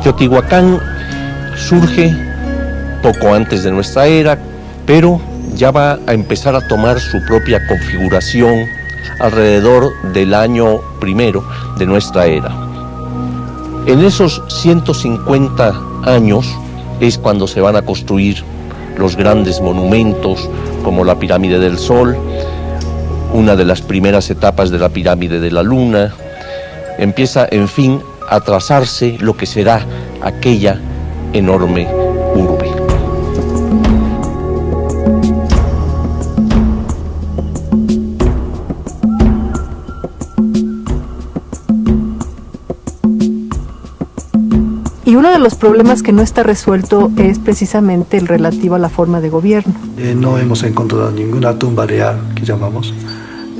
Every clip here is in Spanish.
Teotihuacán surge poco antes de nuestra era, pero ya va a empezar a tomar su propia configuración alrededor del año primero de nuestra era. En esos 150 años es cuando se van a construir los grandes monumentos como la Pirámide del Sol, una de las primeras etapas de la Pirámide de la Luna. Empieza, en fin, a trazarse lo que será aquella enorme urbe. Y uno de los problemas que no está resuelto es precisamente el relativo a la forma de gobierno. No hemos encontrado ninguna tumba real, que llamamos,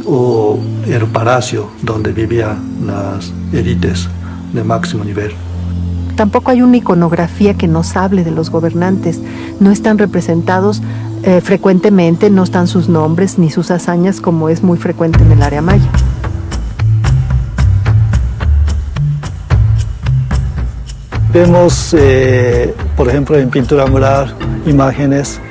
o el palacio donde vivían las élites de máximo nivel. Tampoco hay una iconografía que nos hable de los gobernantes. No están representados frecuentemente, no están sus nombres ni sus hazañas como es muy frecuente en el área maya. Vemos, por ejemplo, en pintura mural, imágenes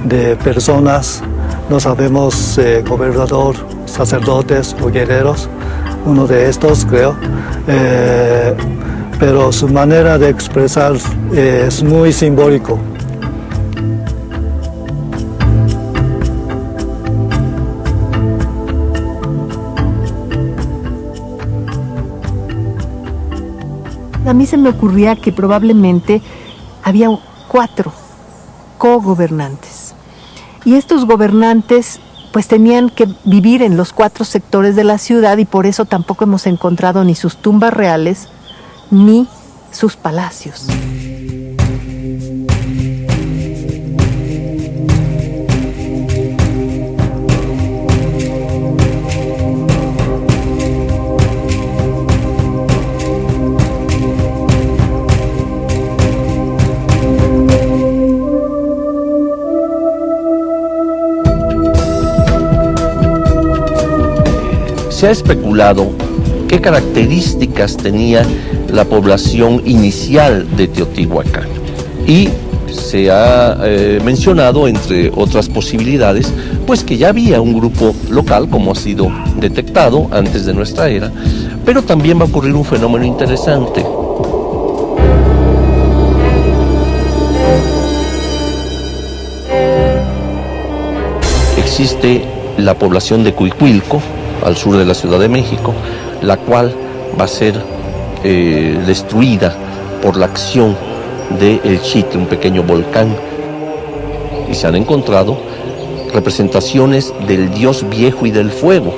de personas, no sabemos gobernador, sacerdotes o guerreros, uno de estos creo, pero su manera de expresar es muy simbólico. A mí se me ocurría que probablemente había 4 cogobernantes. Y estos gobernantes pues tenían que vivir en los 4 sectores de la ciudad y por eso tampoco hemos encontrado ni sus tumbas reales ni sus palacios. Se ha especulado qué características tenía la población inicial de Teotihuacán y se ha mencionado, entre otras posibilidades, pues que ya había un grupo local, como ha sido detectado antes de nuestra era, pero también va a ocurrir un fenómeno interesante. Existe la población de Cuicuilco, al sur de la Ciudad de México, la cual va a ser destruida por la acción de El Chitle, un pequeño volcán, y se han encontrado representaciones del dios viejo y del fuego,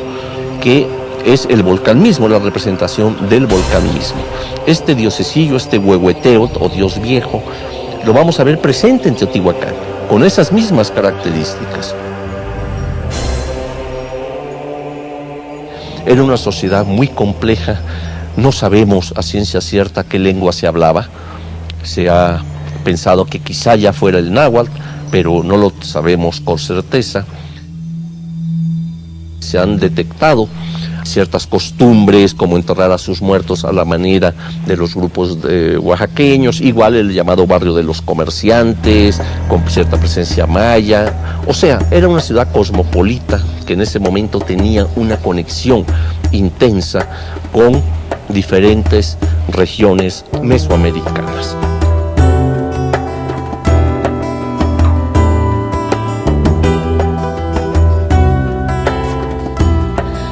que es el volcán mismo, la representación del volcán mismo. Este diosecillo, este Huehueteotl o dios viejo, lo vamos a ver presente en Teotihuacán, con esas mismas características. Era una sociedad muy compleja, no sabemos a ciencia cierta qué lengua se hablaba. Se ha pensado que quizá ya fuera el náhuatl, pero no lo sabemos con certeza. Se han detectado ciertas costumbres, como enterrar a sus muertos a la manera de los grupos oaxaqueños, igual el llamado barrio de los comerciantes, con cierta presencia maya. O sea, era una ciudad cosmopolita que en ese momento tenía una conexión intensa con diferentes regiones mesoamericanas.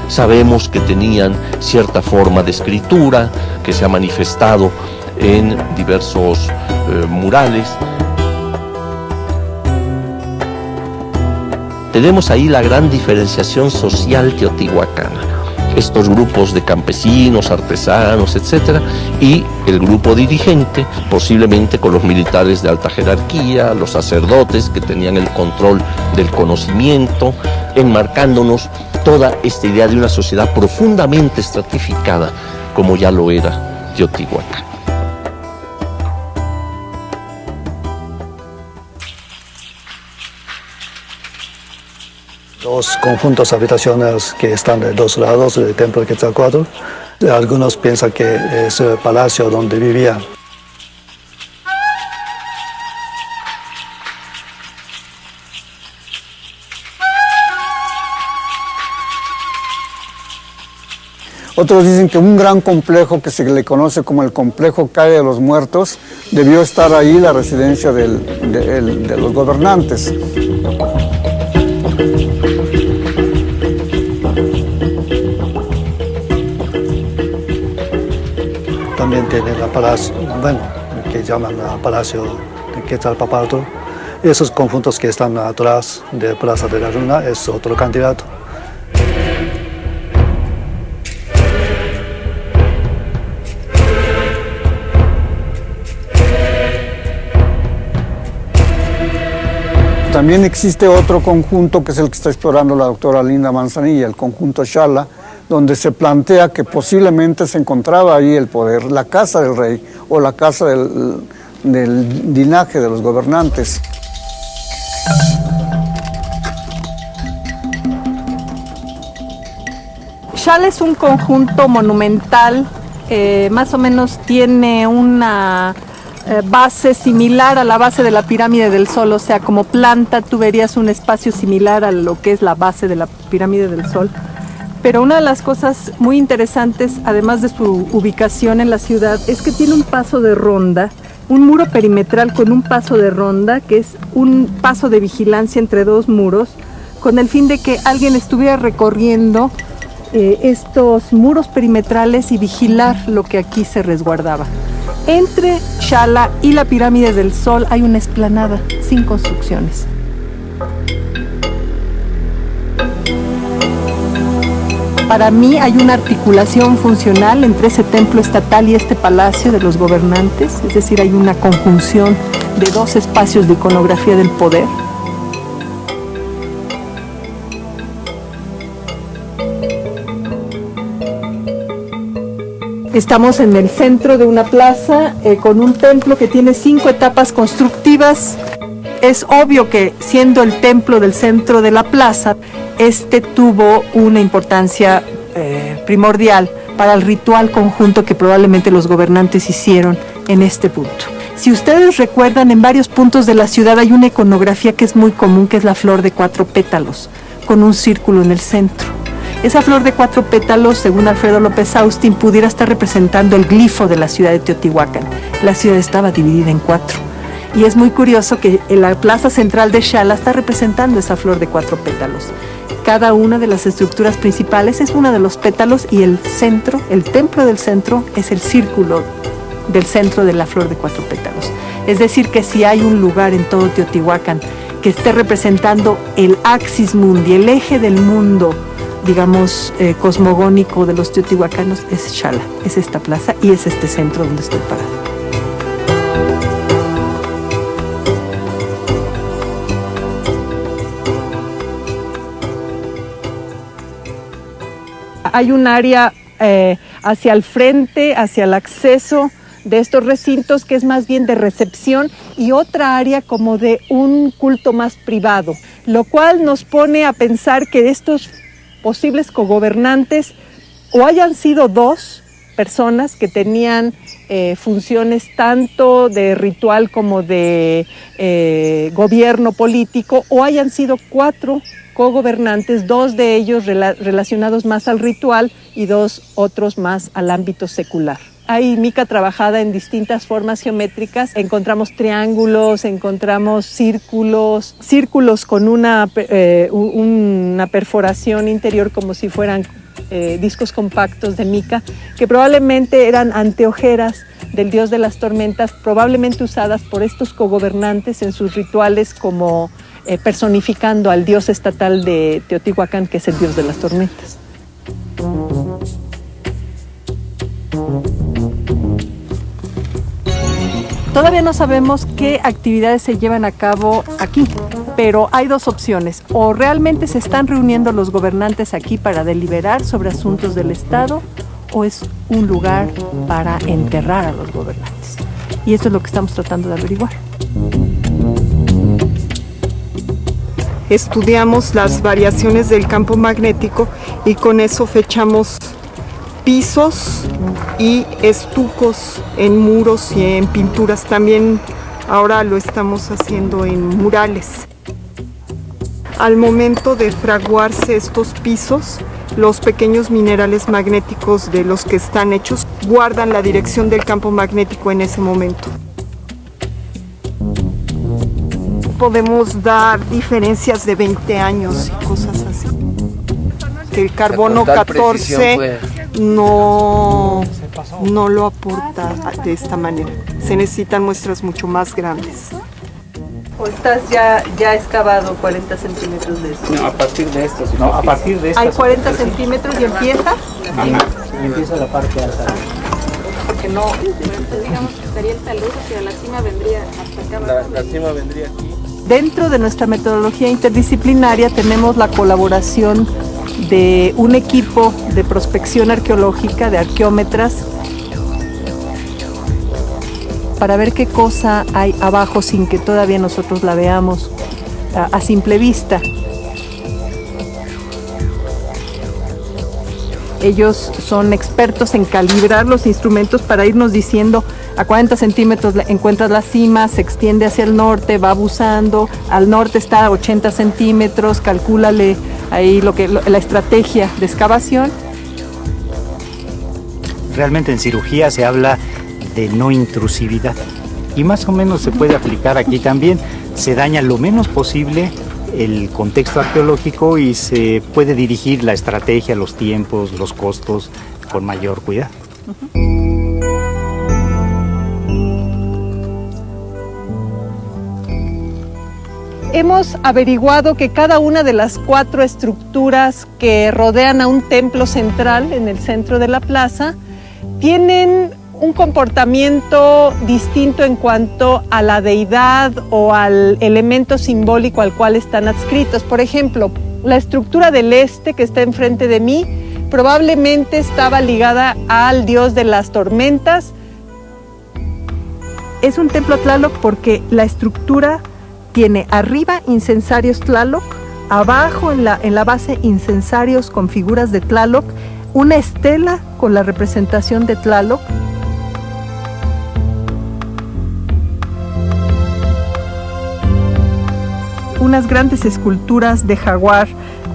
Sabemos que tenían cierta forma de escritura que se ha manifestado en diversos murales. Tenemos ahí la gran diferenciación social teotihuacana. Estos grupos de campesinos, artesanos, etcétera, y el grupo dirigente, posiblemente con los militares de alta jerarquía, los sacerdotes que tenían el control del conocimiento, enmarcándonos toda esta idea de una sociedad profundamente estratificada, como ya lo era Teotihuacán. Dos conjuntos habitacionales que están de 2 lados del templo de Quetzalcóatl. Algunos piensan que es el palacio donde vivían. Otros dicen que un gran complejo que se le conoce como el complejo Calle de los Muertos debió estar ahí la residencia de los gobernantes. También tiene el palacio, bueno, que llaman Palacio de Quetzalpóatl. Esos conjuntos que están atrás de Plaza de la Luna es otro candidato. También existe otro conjunto que es el que está explorando la doctora Linda Manzanilla, el conjunto Xala, donde se plantea que posiblemente se encontraba ahí el poder, la casa del rey o la casa del linaje de los gobernantes. Xala es un conjunto monumental, más o menos tiene una base similar a la base de la pirámide del Sol, o sea, como planta tú verías un espacio similar a lo que es la base de la pirámide del Sol. Pero una de las cosas muy interesantes, además de su ubicación en la ciudad, es que tiene un paso de ronda, un muro perimetral con un paso de ronda, que es un paso de vigilancia entre dos muros, con el fin de que alguien estuviera recorriendo estos muros perimetrales y vigilar lo que aquí se resguardaba. Entre Xala y la pirámide del Sol hay una explanada sin construcciones. Para mí hay una articulación funcional entre ese templo estatal y este palacio de los gobernantes, es decir, hay una conjunción de dos espacios de iconografía del poder. Estamos en el centro de una plaza con un templo que tiene 5 etapas constructivas. Es obvio que siendo el templo del centro de la plaza, este tuvo una importancia primordial para el ritual conjunto que probablemente los gobernantes hicieron en este punto. Si ustedes recuerdan, en varios puntos de la ciudad hay una iconografía que es muy común, que es la flor de 4 pétalos, con un círculo en el centro. Esa flor de 4 pétalos, según Alfredo López Austin, pudiera estar representando el glifo de la ciudad de Teotihuacán. La ciudad estaba dividida en 4. Y es muy curioso que en la plaza central de Xala está representando esa flor de 4 pétalos. Cada una de las estructuras principales es uno de los pétalos y el centro, el templo del centro, es el círculo del centro de la flor de 4 pétalos. Es decir, que si hay un lugar en todo Teotihuacán que esté representando el axis mundi, el eje del mundo, digamos, cosmogónico de los teotihuacanos, es Xala, es esta plaza y es este centro donde estoy parado. Hay un área hacia el frente, hacia el acceso de estos recintos que es más bien de recepción y otra área como de un culto más privado, lo cual nos pone a pensar que estos posibles cogobernantes o hayan sido 2 personas que tenían funciones tanto de ritual como de gobierno político, o hayan sido 4 cogobernantes, 2 de ellos relacionados más al ritual y 2 otros más al ámbito secular. Hay mica trabajada en distintas formas geométricas. Encontramos triángulos, encontramos círculos con una perforación interior como si fueran discos compactos de mica, que probablemente eran anteojeras del dios de las tormentas, probablemente usadas por estos cogobernantes en sus rituales como personificando al dios estatal de Teotihuacán, que es el dios de las tormentas. Todavía no sabemos qué actividades se llevan a cabo aquí, pero hay 2 opciones. O realmente se están reuniendo los gobernantes aquí para deliberar sobre asuntos del Estado, o es un lugar para enterrar a los gobernantes. Y esto es lo que estamos tratando de averiguar. Estudiamos las variaciones del campo magnético y con eso fechamos pisos y estucos en muros y en pinturas. También ahora lo estamos haciendo en murales. Al momento de fraguarse estos pisos, los pequeños minerales magnéticos de los que están hechos guardan la dirección del campo magnético en ese momento. Podemos dar diferencias de 20 años y cosas así. Que el carbono 14 no lo aporta de esta manera. Se necesitan muestras mucho más grandes. ¿O estás ya excavado 40 centímetros de esto? No, a partir de esto. No, a partir de esto. ¿Hay 40 centímetros y empieza? Ajá, y empieza la parte alta. Porque no... Digamos que estaría el talud, pero la cima vendría hasta acá. La cima vendría aquí. Dentro de nuestra metodología interdisciplinaria tenemos la colaboración de un equipo de prospección arqueológica, de arqueómetras, para ver qué cosa hay abajo sin que todavía nosotros la veamos a simple vista. Ellos son expertos en calibrar los instrumentos para irnos diciendo a 40 centímetros encuentras la cima, se extiende hacia el norte, va abusando, al norte está a 80 centímetros, calcúlale ahí la estrategia de excavación. Realmente en cirugía se habla de no intrusividad y más o menos se puede aplicar aquí también. Se daña lo menos posible el contexto arqueológico y se puede dirigir la estrategia, los tiempos, los costos con mayor cuidado. Hemos averiguado que cada una de las 4 estructuras que rodean a un templo central en el centro de la plaza tienen un comportamiento distinto en cuanto a la deidad o al elemento simbólico al cual están adscritos. Por ejemplo, la estructura del este que está enfrente de mí probablemente estaba ligada al dios de las tormentas. Es un templo Tlaloc porque la estructura tiene arriba incensarios Tlaloc, abajo en la base incensarios con figuras de Tlaloc, una estela con la representación de Tlaloc. Unas grandes esculturas de jaguar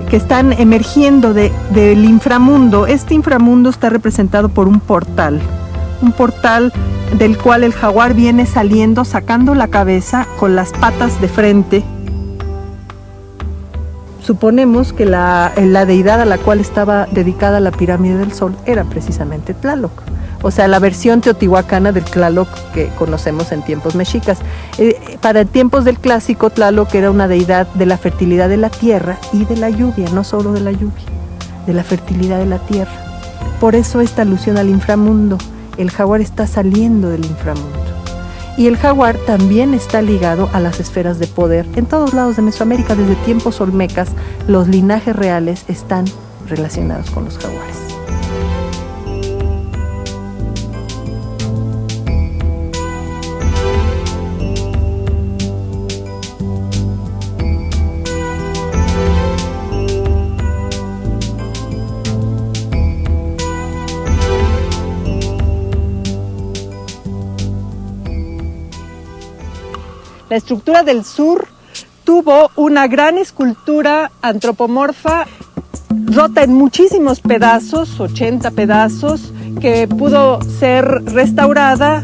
que están emergiendo del inframundo. Este inframundo está representado por un portal del cual el jaguar viene saliendo, sacando la cabeza con las patas de frente. Suponemos que la deidad a la cual estaba dedicada la pirámide del Sol era precisamente Tlaloc, o sea, la versión teotihuacana del Tlaloc que conocemos en tiempos mexicas. Para tiempos del clásico, Tlaloc era una deidad de la fertilidad de la tierra y de la lluvia, no solo de la lluvia, de la fertilidad de la tierra. Por eso esta alusión al inframundo. El jaguar está saliendo del inframundo. Y el jaguar también está ligado a las esferas de poder. En todos lados de Mesoamérica, desde tiempos olmecas, los linajes reales están relacionados con los jaguares. La estructura del sur tuvo una gran escultura antropomorfa rota en muchísimos pedazos, 80 pedazos, que pudo ser restaurada.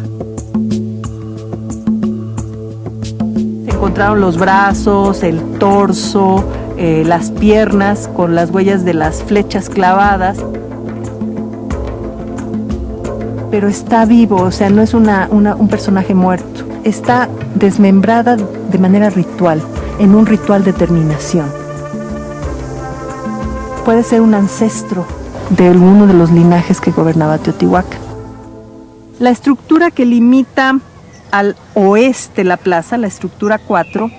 Se encontraron los brazos, el torso, las piernas con las huellas de las flechas clavadas. Pero está vivo, o sea, no es un personaje muerto. Está desmembrada de manera ritual, en un ritual de terminación. Puede ser un ancestro de alguno de los linajes que gobernaba Teotihuacán. La estructura que limita al oeste la plaza, la estructura 4,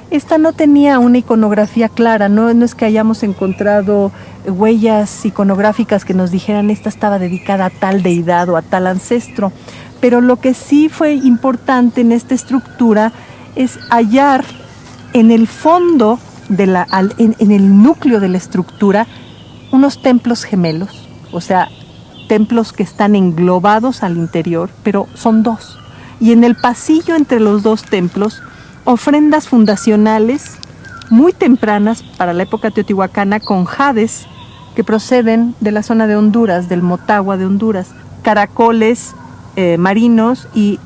esta no tenía una iconografía clara, no es que hayamos encontrado huellas iconográficas que nos dijeran esta estaba dedicada a tal deidad o a tal ancestro. Pero lo que sí fue importante en esta estructura es hallar en el fondo, en el núcleo de la estructura, unos templos gemelos, o sea, templos que están englobados al interior, pero son 2. Y en el pasillo entre los 2 templos, ofrendas fundacionales muy tempranas para la época teotihuacana con jades que proceden de la zona de Honduras, del Motagua de Honduras, caracoles marinos y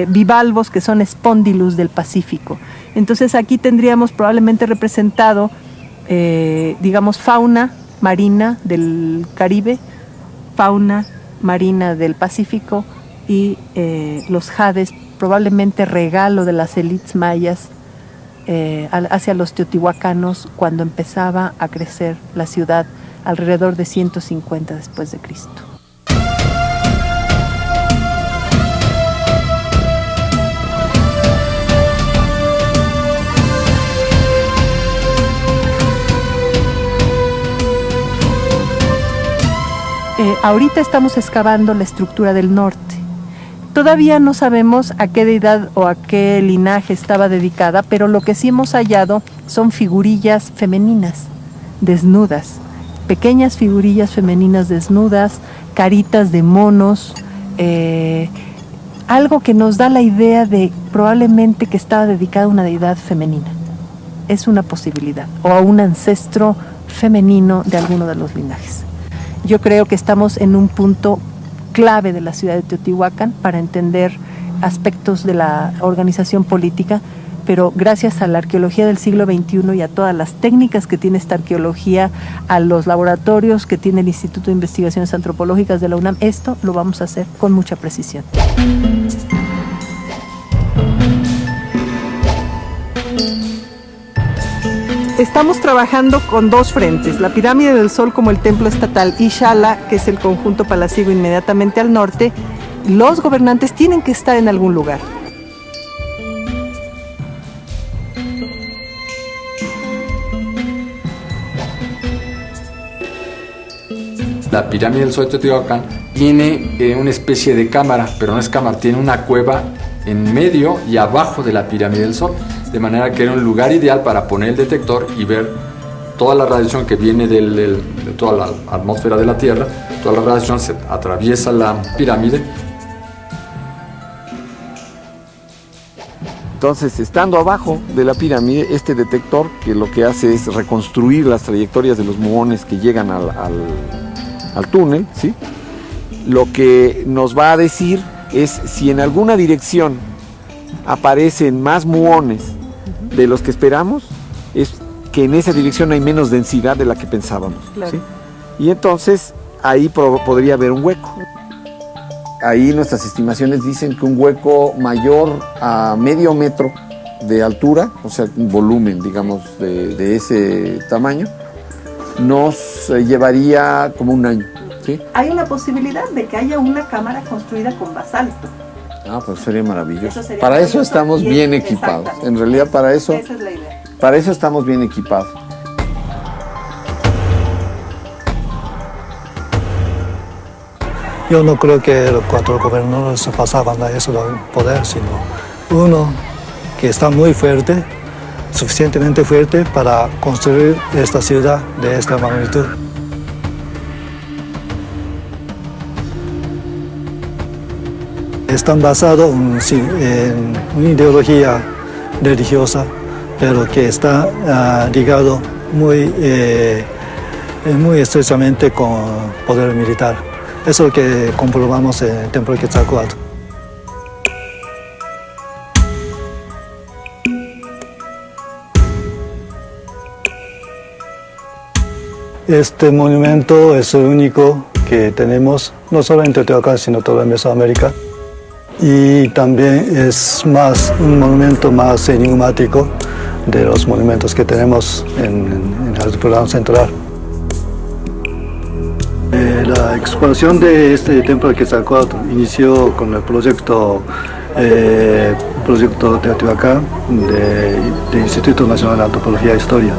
bivalvos, que son Spondylus del Pacífico. Entonces aquí tendríamos probablemente representado, digamos, fauna marina del Caribe, fauna marina del Pacífico y los jades, probablemente regalo de las élites mayas hacia los teotihuacanos cuando empezaba a crecer la ciudad alrededor de 150 después de Cristo. Ahorita estamos excavando la estructura del norte. Todavía no sabemos a qué deidad o a qué linaje estaba dedicada, pero lo que sí hemos hallado son figurillas femeninas, desnudas, pequeñas figurillas femeninas desnudas, caritas de monos, algo que nos da la idea de probablemente que estaba dedicada a una deidad femenina. Es una posibilidad, o a un ancestro femenino de alguno de los linajes. Yo creo que estamos en un punto clave de la ciudad de Teotihuacán para entender aspectos de la organización política, pero gracias a la arqueología del siglo XXI y a todas las técnicas que tiene esta arqueología, a los laboratorios que tiene el Instituto de Investigaciones Antropológicas de la UNAM, esto lo vamos a hacer con mucha precisión. Estamos trabajando con dos frentes, la Pirámide del Sol como el templo estatal y Xala, que es el conjunto palaciego inmediatamente al norte. Los gobernantes tienen que estar en algún lugar. La Pirámide del Sol de Teotihuacán tiene una especie de cámara, pero no es cámara, tiene una cueva en medio y abajo de la Pirámide del Sol, de manera que era un lugar ideal para poner el detector y ver toda la radiación que viene de toda la atmósfera de la Tierra. Toda la radiación se atraviesa la pirámide. Entonces, estando abajo de la pirámide, este detector, que lo que hace es reconstruir las trayectorias de los muones que llegan al túnel, ¿sí? Lo que nos va a decir es si en alguna dirección aparecen más muones de los que esperamos, es que en esa dirección hay menos densidad de la que pensábamos. Claro. ¿Sí? Y entonces ahí podría haber un hueco. Ahí nuestras estimaciones dicen que un hueco mayor a medio metro de altura, o sea, un volumen, digamos, de ese tamaño, nos llevaría como un año. ¿Sí? Hay una posibilidad de que haya una cámara construida con basalto. Ah, pues sería maravilloso. Para eso estamos bien equipados. En realidad para eso, esa es la idea. Para eso estamos bien equipados. Yo no creo que los 4 gobernadores se pasaban a eso del poder, sino uno que está muy fuerte, suficientemente fuerte para construir esta ciudad de esta magnitud. Están basados en una ideología religiosa, pero que está ligado muy estrechamente con el poder militar. Eso es lo que comprobamos en el templo de Quetzalcóatl. Este monumento es el único que tenemos, no solo en Teotihuacán, sino toda Mesoamérica. Y también es un monumento más enigmático de los monumentos que tenemos en el altiplano central. La expansión de este templo de Quetzalcóatl inició con el proyecto Teotihuacán del Instituto Nacional de Antropología e Historia.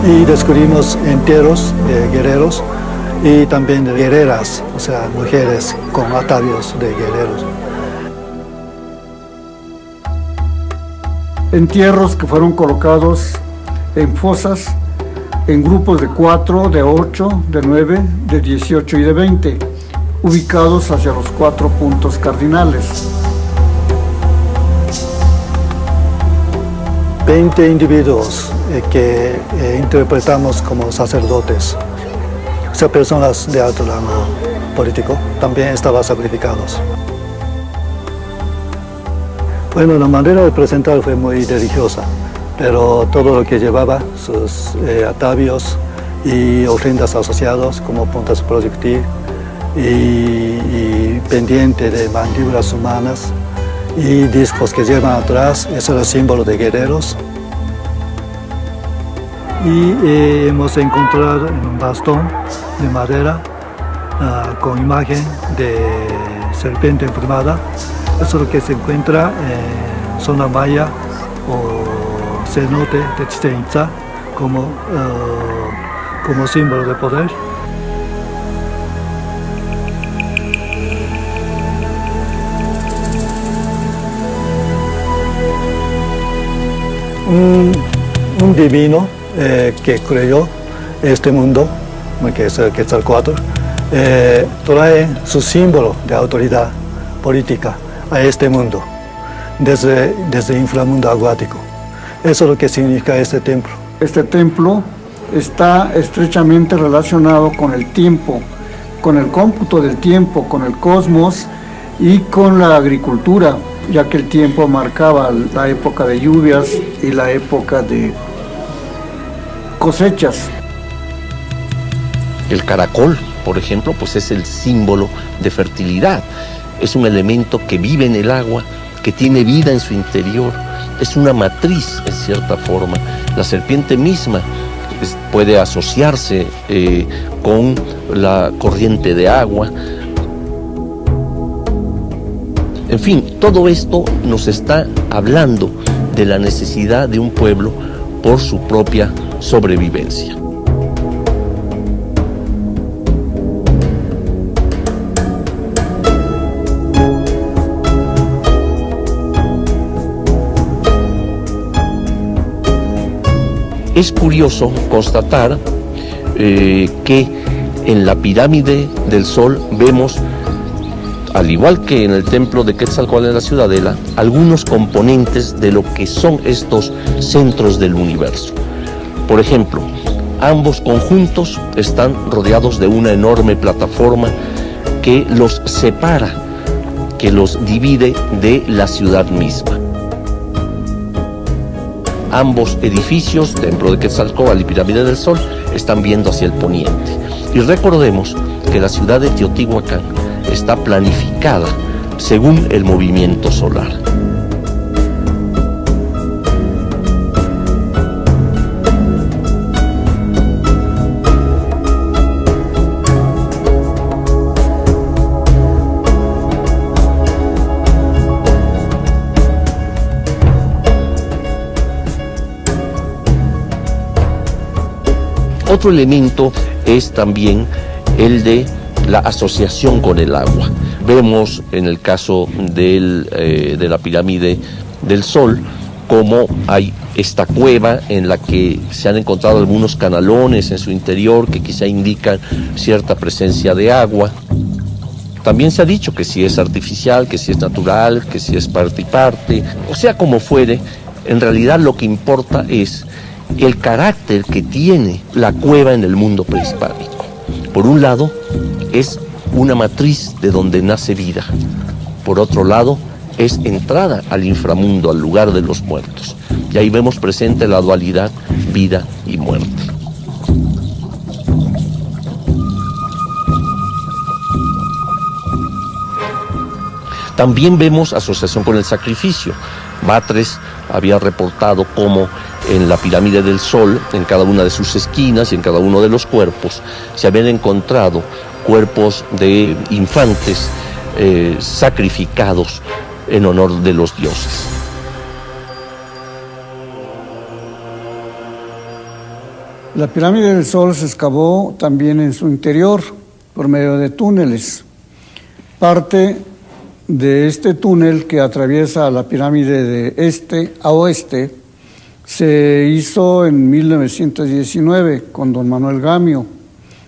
Y descubrimos entierros de guerreros y también de guerreras, o sea, mujeres con atavios de guerreros. Entierros que fueron colocados en fosas en grupos de 4, de 8, de 9, de 18 y de 20, ubicados hacia los 4 puntos cardinales. 20 individuos que interpretamos como sacerdotes, o sea, personas de alto rango político, también estaban sacrificados. Bueno, la manera de presentar fue muy religiosa, pero todo lo que llevaba, sus atavios y ofrendas asociadas como puntas proyectil y pendiente de mandíbulas humanas y discos que llevan atrás, eso era símbolo de guerreros. Y hemos encontrado un bastón de madera con imagen de serpiente emplumada. Eso es lo que se encuentra en zona maya o cenote de Chichén Itzá como símbolo de poder. Un divino que creyó este mundo, que es el Quetzalcóatl, trae su símbolo de autoridad política a este mundo, desde el inframundo acuático. Eso es lo que significa este templo. Este templo está estrechamente relacionado con el tiempo, con el cómputo del tiempo, con el cosmos y con la agricultura, ya que el tiempo marcaba la época de lluvias y la época de cosechas. El caracol, por ejemplo, pues es el símbolo de fertilidad. Es un elemento que vive en el agua, que tiene vida en su interior. Es una matriz, en cierta forma. La serpiente misma puede asociarse con la corriente de agua. En fin, todo esto nos está hablando de la necesidad de un pueblo por su propia sobrevivencia. Es curioso constatar que en la pirámide del Sol vemos, al igual que en el templo de Quetzalcóatl en la Ciudadela, algunos componentes de lo que son estos centros del universo. Por ejemplo, ambos conjuntos están rodeados de una enorme plataforma que los separa, que los divide de la ciudad misma. Ambos edificios, Templo de Quetzalcóatl y Pirámide del Sol, están viendo hacia el poniente. Y recordemos que la ciudad de Teotihuacán está planificada según el movimiento solar. Otro elemento es también el de la asociación con el agua. Vemos en el caso de la pirámide del Sol cómo hay esta cueva en la que se han encontrado algunos canalones en su interior que quizá indican cierta presencia de agua. También se ha dicho que si es artificial, que si es natural, que si es parte y parte. O sea como fuere, en realidad lo que importa es el carácter que tiene la cueva en el mundo prehispánico. Por un lado, es una matriz de donde nace vida. Por otro lado, es entrada al inframundo, al lugar de los muertos. Y ahí vemos presente la dualidad vida y muerte. También vemos asociación con el sacrificio. Batres había reportado cómo en la pirámide del Sol, en cada una de sus esquinas y en cada uno de los cuerpos, se habían encontrado cuerpos de infantes sacrificados en honor de los dioses. La pirámide del Sol se excavó también en su interior por medio de túneles. Parte de este túnel que atraviesa la pirámide de este a oeste se hizo en 1919 con don Manuel Gamio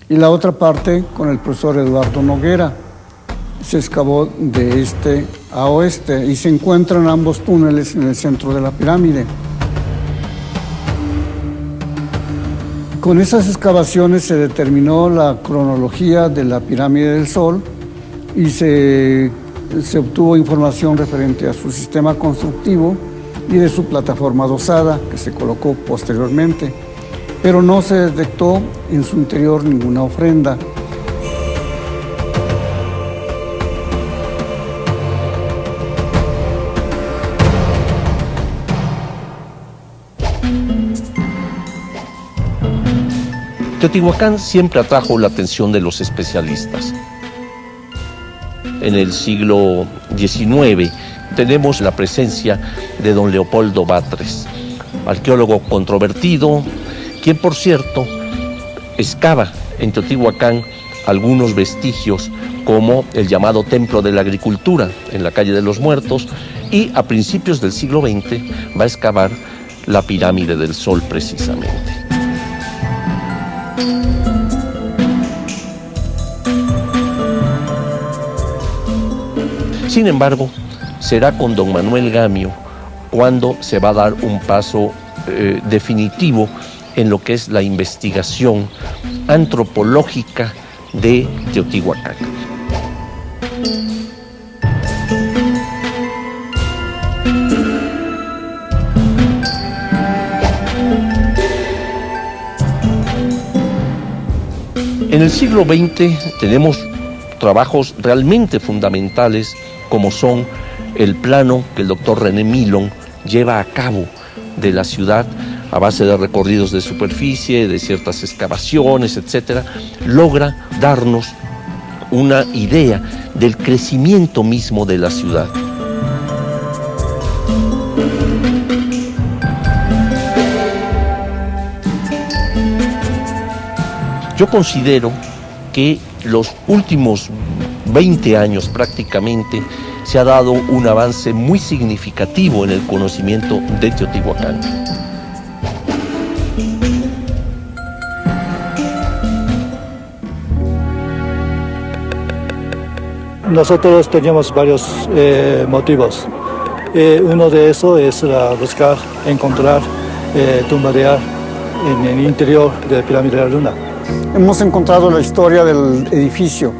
y la otra parte con el profesor Eduardo Noguera. Se excavó de este a oeste y se encuentran ambos túneles en el centro de la pirámide. con esas excavaciones se determinó la cronología de la pirámide del Sol y se obtuvo información referente a su sistema constructivo y de su plataforma adosada, que se colocó posteriormente, pero no se detectó en su interior ninguna ofrenda. Teotihuacán siempre atrajo la atención de los especialistas. En el siglo XIX tenemos la presencia de don Leopoldo Batres, arqueólogo controvertido, quien por cierto excava en Teotihuacán algunos vestigios como el llamado Templo de la Agricultura en la calle de los Muertos, y a principios del siglo XX va a excavar la Pirámide del Sol precisamente. Sin embargo, será con don Manuel Gamio cuando se va a dar un paso definitivo en lo que es la investigación antropológica de Teotihuacán. En el siglo XX tenemos trabajos realmente fundamentales como son el plano que el doctor René Milon lleva a cabo de la ciudad a base de recorridos de superficie, de ciertas excavaciones, etc., logra darnos una idea del crecimiento mismo de la ciudad. Yo considero que los últimos 20 años prácticamente se ha dado un avance muy significativo en el conocimiento de Teotihuacán. Nosotros teníamos varios motivos. Uno de esos es buscar, encontrar, tumbadear en el interior de la Pirámide de la Luna. Hemos encontrado la historia del edificio.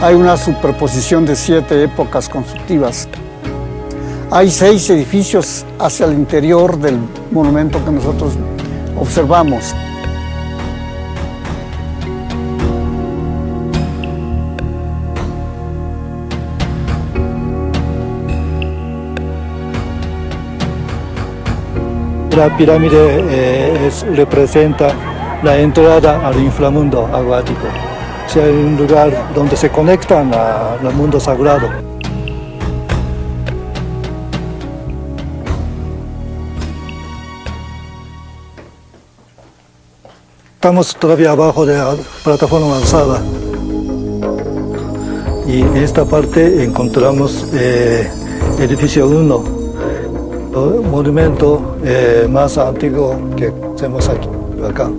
Hay una superposición de 7 épocas constructivas. Hay 6 edificios hacia el interior del monumento que nosotros observamos. La pirámide representa la entrada al inframundo acuático. O sea, es un lugar donde se conectan al mundo sagrado. Estamos todavía abajo de la plataforma avanzada. Y en esta parte encontramos edificio 1. El monumento más antiguo que tenemos aquí, acá.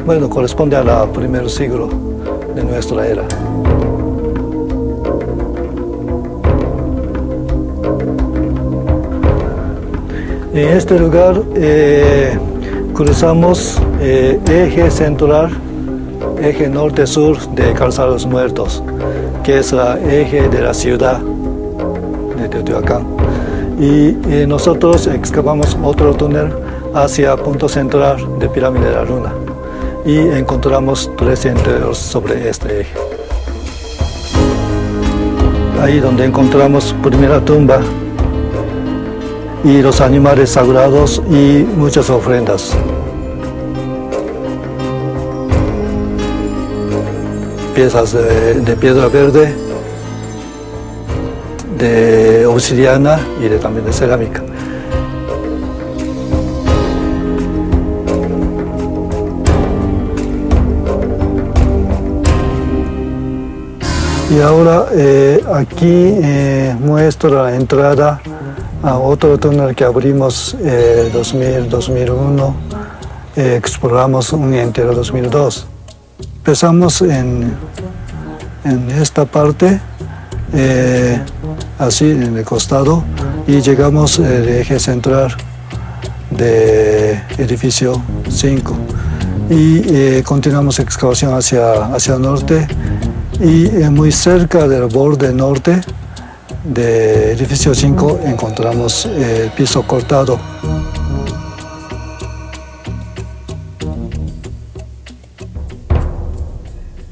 Bueno, corresponde al primer siglo de nuestra era. En este lugar cruzamos eje central, eje norte-sur de Calzada de los Muertos, que es el eje de la ciudad de Teotihuacán. Y nosotros excavamos otro túnel hacia punto central de Pirámide de la Luna y encontramos 3 enteros sobre este eje. Ahí donde encontramos primera tumba y los animales sagrados y muchas ofrendas. Piezas de piedra verde, de obsidiana y también de cerámica. Y ahora aquí muestro la entrada a otro túnel que abrimos 2000-2001, exploramos un entero 2002. Empezamos en esta parte, así en el costado, y llegamos al eje central de edificio 5 y continuamos excavación hacia el norte y muy cerca del borde norte de edificio 5 encontramos el piso cortado.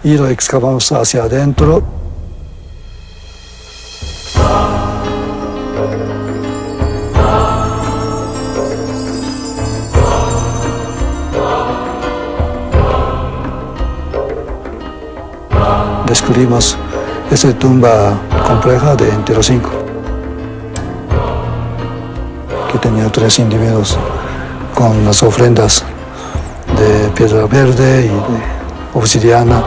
Y lo excavamos hacia adentro. Descubrimos esa tumba compleja de entero 5, que tenía 3 individuos con las ofrendas de piedra verde y de obsidiana.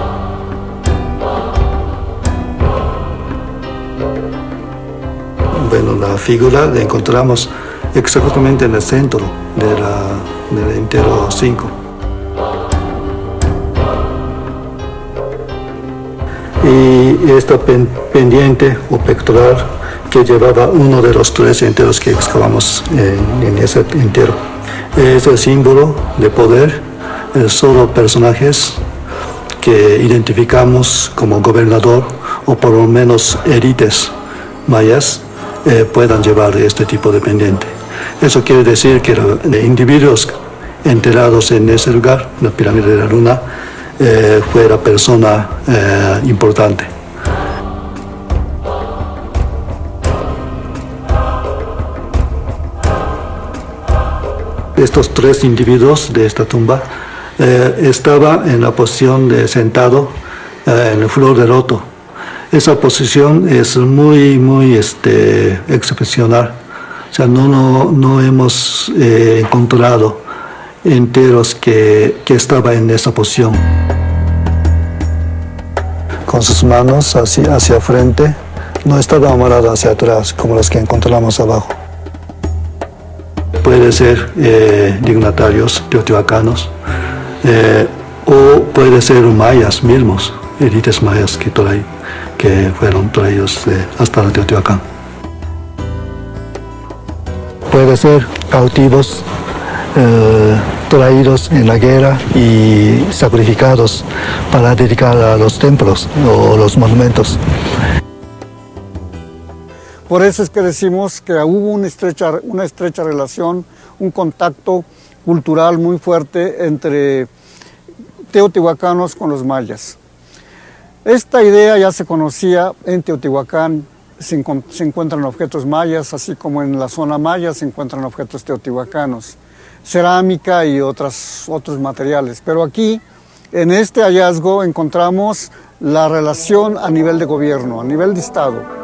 Bueno, la figura la encontramos exactamente en el centro del entero 5. Y esta pendiente o pectoral que llevaba uno de los 3 enteros que excavamos en ese entero. Es el símbolo de poder, solo personajes que identificamos como gobernador o por lo menos élites mayas puedan llevar este tipo de pendiente. Eso quiere decir que los individuos enterrados en ese lugar, la pirámide de la luna, fuera persona importante. Estos 3 individuos de esta tumba estaban en la posición de sentado en el flor de loto. Esa posición es muy excepcional. O sea, no hemos encontrado enteros que estaban en esa posición. Con sus manos hacia frente, no estaba amarrado hacia atrás como los que encontramos abajo. Puede ser dignatarios teotihuacanos o puede ser mayas mismos, élites mayas que fueron traídos hasta Teotihuacán. Puede ser cautivos traídos en la guerra y sacrificados para dedicar a los templos o los monumentos. Por eso es que decimos que hubo una estrecha relación, un contacto cultural muy fuerte entre teotihuacanos con los mayas. Esta idea ya se conocía en Teotihuacán, se encuentran objetos mayas, así como en la zona maya se encuentran objetos teotihuacanos, cerámica y otros materiales. Pero aquí, en este hallazgo, encontramos la relación a nivel de gobierno, a nivel de Estado.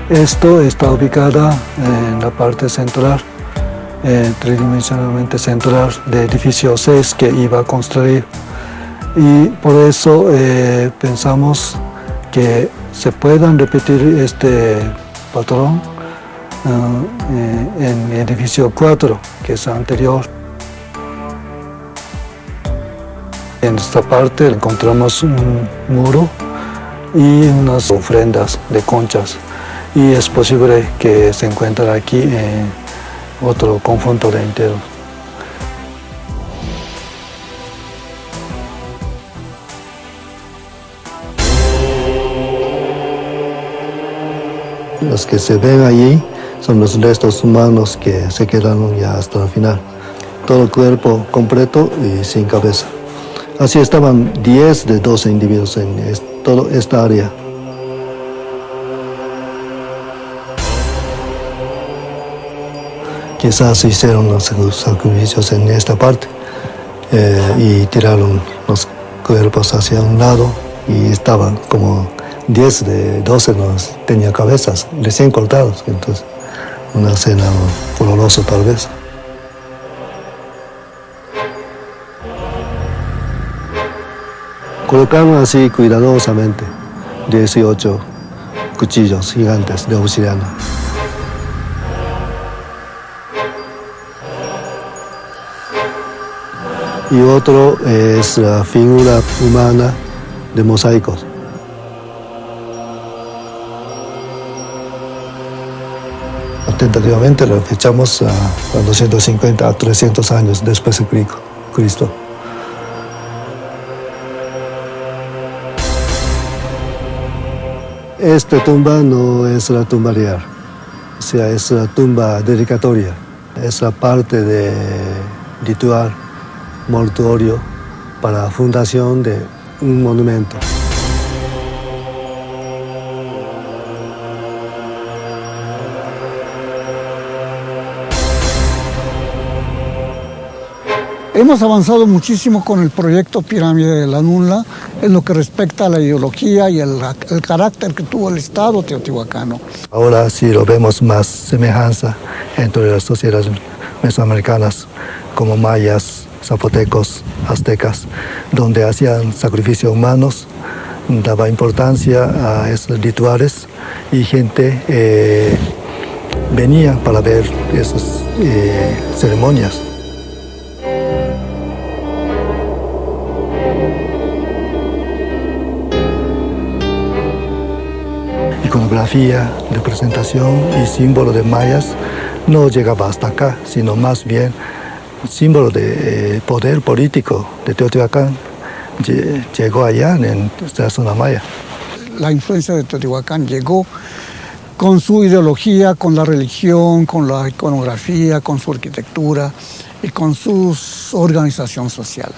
Esto está ubicada en la parte central, tridimensionalmente central del edificio 6 que iba a construir. Y por eso pensamos que se puedan repetir este patrón en el edificio 4, que es anterior. En esta parte encontramos un muro y unas ofrendas de conchas. Y es posible que se encuentre aquí otro conjunto de enteros. Los que se ven allí son los restos humanos que se quedaron ya hasta el final. Todo el cuerpo completo y sin cabeza. Así estaban 10 de 12 individuos en toda esta área. Quizás hicieron los sacrificios en esta parte y tiraron los cuerpos hacia un lado y estaban como 10 de 12 no tenían cabezas recién cortados, entonces una escena dolorosa tal vez. Colocaron así cuidadosamente 18 cuchillos gigantes de obsidiana. y otro es la figura humana de mosaicos. Tentativamente lo fechamos a 250 a 300 años después de Cristo. Esta tumba no es la tumba real, o sea, es la tumba dedicatoria, es la parte de ritual mortuorio para la fundación de un monumento. Hemos avanzado muchísimo con el proyecto Pirámide de la Nunla en lo que respecta a la ideología y el carácter que tuvo el Estado teotihuacano. Ahora sí lo vemos más semejanza entre las sociedades mesoamericanas como mayas, zapotecos, aztecas, donde hacían sacrificios humanos, daba importancia a esos rituales y gente venía para ver esas ceremonias. Iconografía, representación y símbolo de mayas no llegaba hasta acá, sino más bien símbolo de poder político de Teotihuacán llegó allá en esta zona maya. La influencia de Teotihuacán llegó con su ideología, con la religión, con la iconografía, con su arquitectura y con su organización social.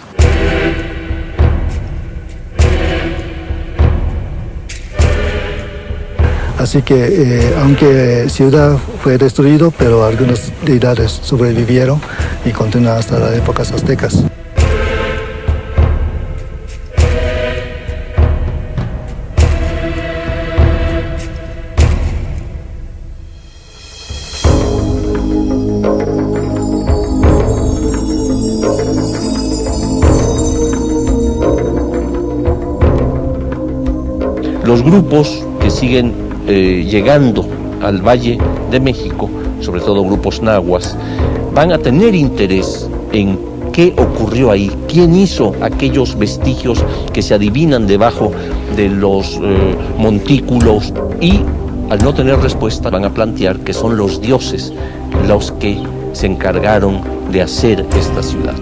Así que, aunque ciudad fue destruido, pero algunas deidades sobrevivieron y continúan hasta las épocas aztecas. Los grupos que siguen llegando al Valle de México, sobre todo grupos nahuas, van a tener interés en qué ocurrió ahí, quién hizo aquellos vestigios que se adivinan debajo de los montículos, y al no tener respuesta van a plantear que son los dioses los que se encargaron de hacer esta ciudad.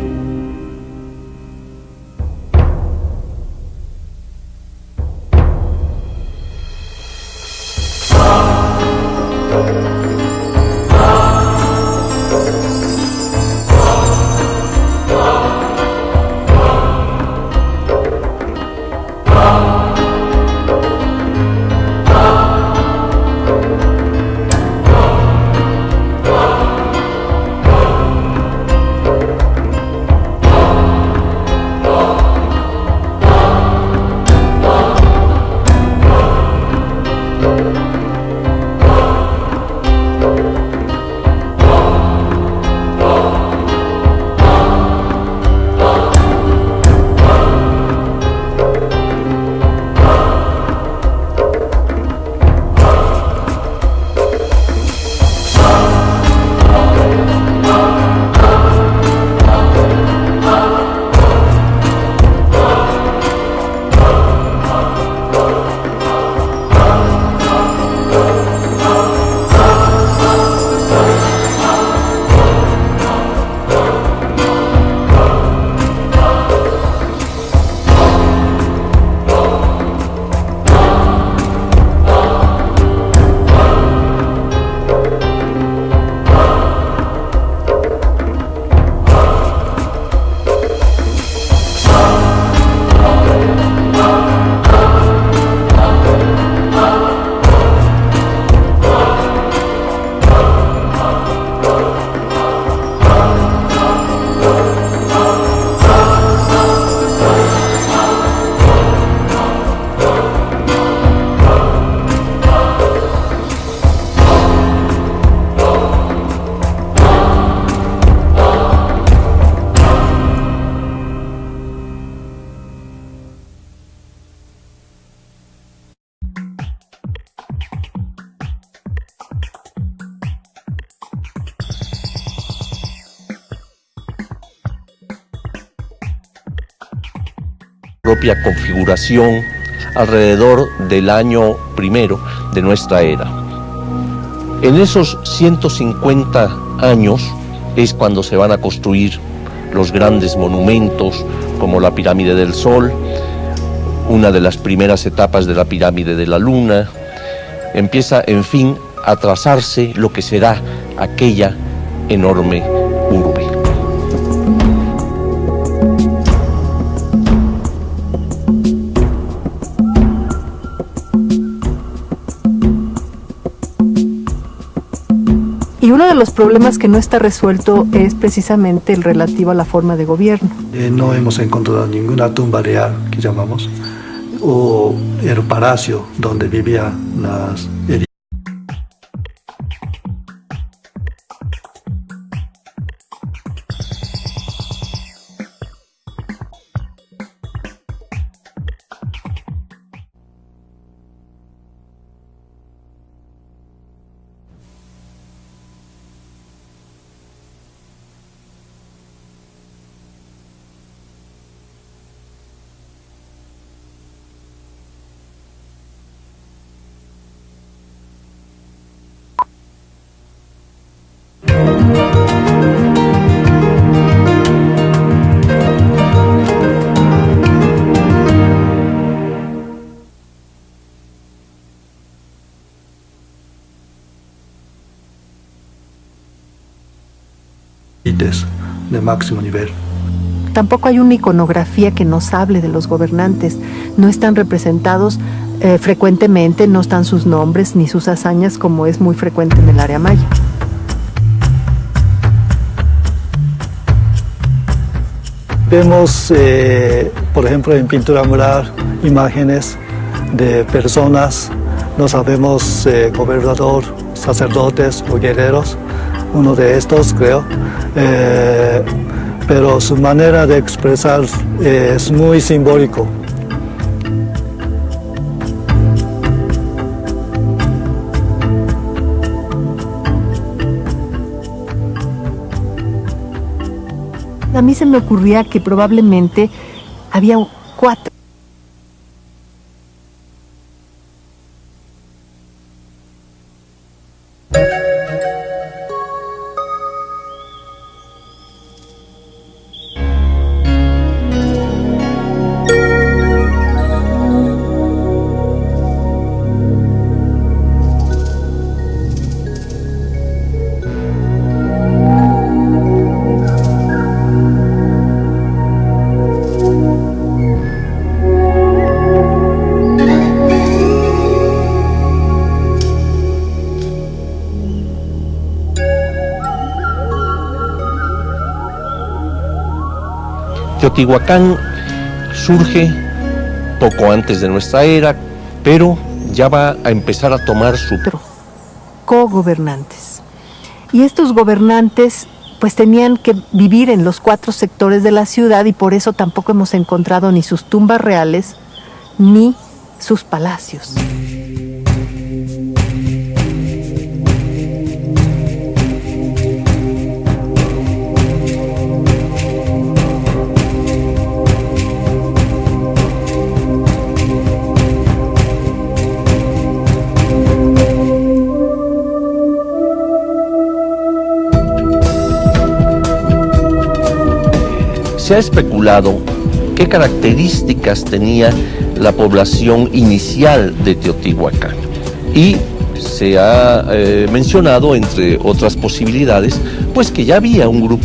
propia configuración alrededor del año primero de nuestra era. En esos 150 años es cuando se van a construir los grandes monumentos como la Pirámide del Sol, una de las primeras etapas de la Pirámide de la Luna. Empieza, en fin, a trazarse lo que será aquella enorme urbe. Y uno de los problemas que no está resuelto es precisamente el relativo a la forma de gobierno. No hemos encontrado ninguna tumba real, que llamamos, o el palacio donde vivían las élites. De máximo nivel. Tampoco hay una iconografía que nos hable de los gobernantes. No están representados frecuentemente, no están sus nombres ni sus hazañas como es muy frecuente en el área maya. Vemos, por ejemplo, en pintura mural, imágenes de personas, no sabemos gobernador, sacerdotes o guerreros, uno de estos creo, pero su manera de expresar es muy simbólico. A mí se me ocurría que probablemente había 4. Teotihuacán surge poco antes de nuestra era, pero ya va a empezar a tomar su cogobernantes. Y estos gobernantes pues tenían que vivir en los 4 sectores de la ciudad y por eso tampoco hemos encontrado ni sus tumbas reales ni sus palacios. Se ha especulado qué características tenía la población inicial de Teotihuacán y se ha mencionado, entre otras posibilidades, pues que ya había un grupo